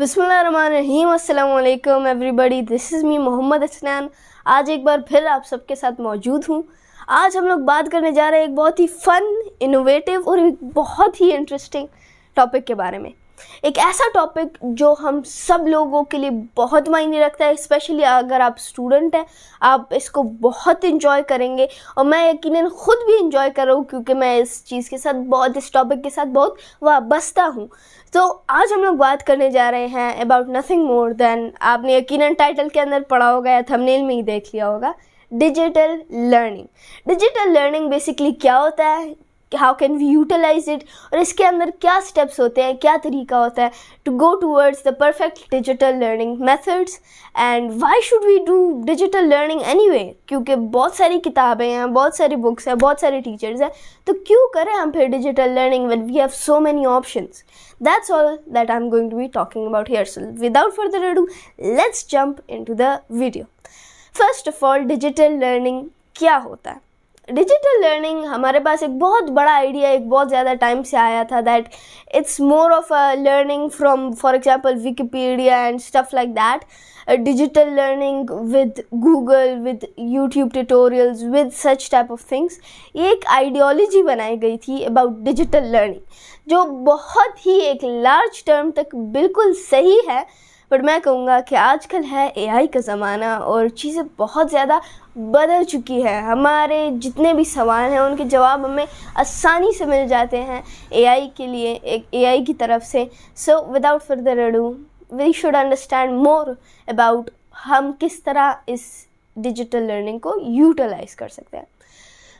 बिस्मिल्लाहिर्रहमानिर्रहीम, अस्सलाम वालेकुम everybody, this is me Mohammad Asnan. आज एक बार फिर आप सबके साथ मौजूद हूँ। आज हम लोग बात करने जा रहे हैं एक बहुत ही फ़न, इनोवेटिव और एक बहुत ही इंटरेस्टिंग टॉपिक के बारे में। एक ऐसा टॉपिक जो हम सब लोगों के लिए बहुत मायने रखता है, स्पेशली अगर आप स्टूडेंट हैं, आप इसको बहुत इंजॉय करेंगे और मैं यकीनन ख़ुद भी इंजॉय कर रहा हूँ क्योंकि मैं इस चीज़ के साथ इस टॉपिक के साथ बहुत वाबस्ता हूँ। तो आज हम लोग बात करने जा रहे हैं अबाउट नथिंग मोर देन, आपने यकीनन टाइटल के अंदर पढ़ा होगा या थंबनेल में ही देख लिया होगा, digital learning. Digital learning basically क्या होता है, how can we utilize it, और इसके अंदर क्या स्टेप्स होते हैं, क्या तरीका होता है to go towards the perfect digital learning methods, and why should we do digital learning anyway. क्योंकि बहुत सारी किताबें हैं, बहुत सारी बुक्स हैं, बहुत सारे टीचर्स हैं, तो क्यों करें हम फिर digital learning when we have so many options. That's all that I'm going to be talking about here. So without further ado, let's jump into the video. First of all, digital learning क्या होता है? Digital learning हमारे पास एक बहुत बड़ा idea एक बहुत ज़्यादा टाइम से आया था that it's more of a learning from for example Wikipedia and stuff like that, digital learning with Google, with YouTube tutorials, with such type of things। ये एक आइडियोलॉजी बनाई गई थी अबाउट डिजिटल लर्निंग जो बहुत ही एक लार्ज टर्म तक बिल्कुल सही है, बट मैं कहूँगा कि आजकल है AI का ज़माना और चीज़ें बहुत ज़्यादा बदल चुकी है। हमारे जितने भी सवाल हैं उनके जवाब हमें आसानी से मिल जाते हैं AI के लिए, एक AI की तरफ से। So without further ado we should understand more about हम किस तरह इस डिजिटल लर्निंग को यूटिलाइज कर सकते हैं।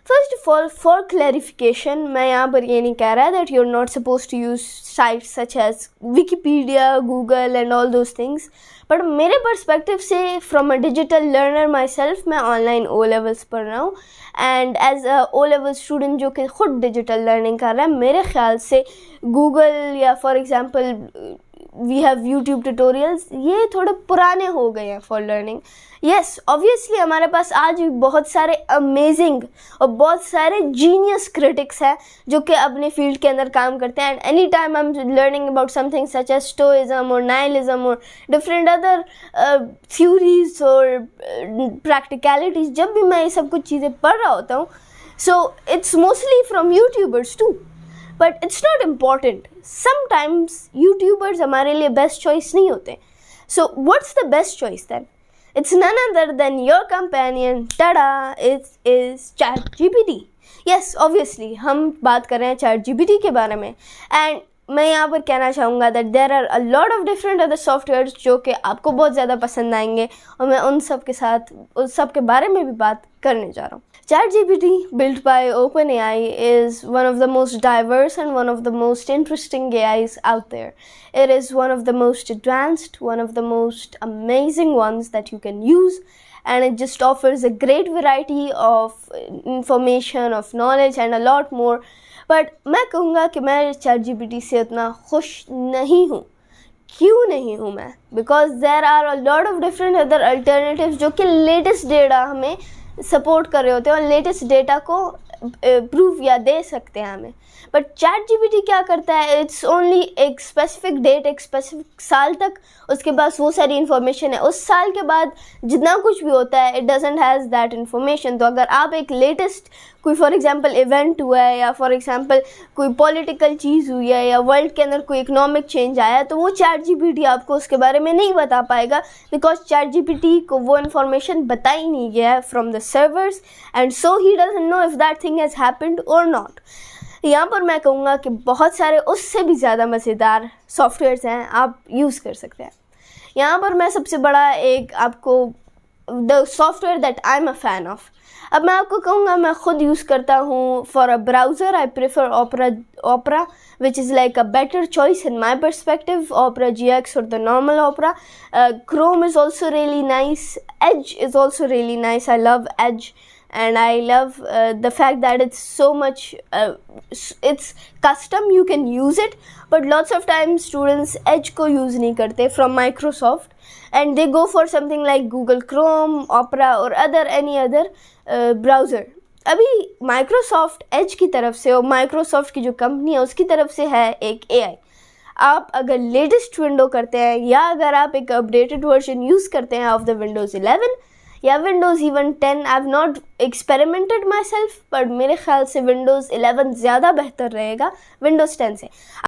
First of all, for clarification, मैं यहाँ पर ये नहीं कह रहा है that you are not suppose to use sites such as Wikipedia, Google and all those things, but मेरे पर्सपेक्टिव से from a digital learner myself, मैं ऑनलाइन ओ लेवल्स पढ़ रहा हूँ and as a O level student जो कि ख़ुद digital learning कर रहा है, मेरे ख्याल से गूगल या for example we have YouTube tutorials, ये थोड़े पुराने हो गए हैं फॉर लर्निंग। येस, ऑब्वियसली हमारे पास आज भी बहुत सारे अमेजिंग और बहुत सारे जीनियस क्रिटिक्स हैं जो कि अपने फील्ड के अंदर काम करते हैं, and any time I am learning about something such as stoicism और नाइलिज्म और डिफरेंट अदर थ्योरीज और प्रैक्टिकलिटीज़, जब भी मैं ये सब कुछ चीज़ें पढ़ रहा होता हूँ, so it's mostly from YouTubers too, but it's not important. Sometimes YouTubers हमारे लिए बेस्ट चॉइस नहीं होते। So what's the best choice then? It's none other than your companion, tada, it is ChatGPT। Yes, obviously हम बात कर रहे हैं ChatGPT के बारे में, एंड मैं यहाँ पर कहना चाहूँगा that there are a lot of different other softwares जो कि आपको बहुत ज़्यादा पसंद आएंगे और मैं उन सब के बारे में भी बात करने जा रहा हूँ। ChatGPT, built by OpenAI, is one of the most diverse and one of the most interesting AIs out there. It is one of the most advanced, one of the most amazing ones that you can use, and it just offers a great variety of information, of knowledge and a lot more. But मैं कहूँगा कि मैं ChatGPT से उतना खुश नहीं हूँ। क्यों नहीं हूँ मैं? Because there are a lot of different other alternatives जो कि लेटेस्ट डेटा हमें सपोर्ट कर रहे होते हैं और लेटेस्ट डेटा को प्रूफ या दे सकते हैं हमें, बट ChatGPT क्या करता है, इट्स ओनली एक स्पेसिफिक डेट, एक स्पेसिफिक साल तक उसके पास वो सारी इन्फॉर्मेशन है। उस साल के बाद जितना कुछ भी होता है, it doesn't has that information. तो अगर आप एक लेटेस्ट कोई फॉर एग्जांपल इवेंट हुआ है या फॉर एग्जांपल कोई पॉलिटिकल चीज़ हुई है या वर्ल्ड के अंदर कोई इकोनॉमिक चेंज आया है, तो वो ChatGPT आपको उसके बारे में नहीं बता पाएगा, बिकॉज ChatGPT को वो इन्फॉर्मेशन बताई नहीं गया है from the servers, and so he doesn't know if that thing has happened और नॉट। यहाँ पर मैं कहूँगा कि बहुत सारे उससे भी ज़्यादा मज़ेदार सॉफ्टवेयर्स हैं, आप यूज़ कर सकते हैं। यहाँ पर मैं सबसे बड़ा एक आपको the software that I am a fan of, अब मैं आपको कहूँगा मैं ख़ुद यूज़ करता हूँ for a browser. I prefer Opera which is like a better choice in my perspective, Opera GX or the normal Opera. Chrome is also really nice, Edge is also really nice, I love Edge, and I love the fact that it's so much it's custom, you can use it, but lots of times students Edge को use नहीं करते from Microsoft, and they go for something like Google Chrome, Opera or any other browser। अभी Microsoft Edge की तरफ से और Microsoft की जो कंपनी है उसकी तरफ से है एक AI, आप अगर लेटेस्ट विंडो करते हैं या अगर आप एक अपडेटेड वर्जन यूज़ करते हैं ऑफ द विंडोज़ 11 या Windows even 10, I have not experimented my self, पर मेरे ख्याल से विंडोज़ 11 ज़्यादा बेहतर रहेगा विंडोज़ 10 से।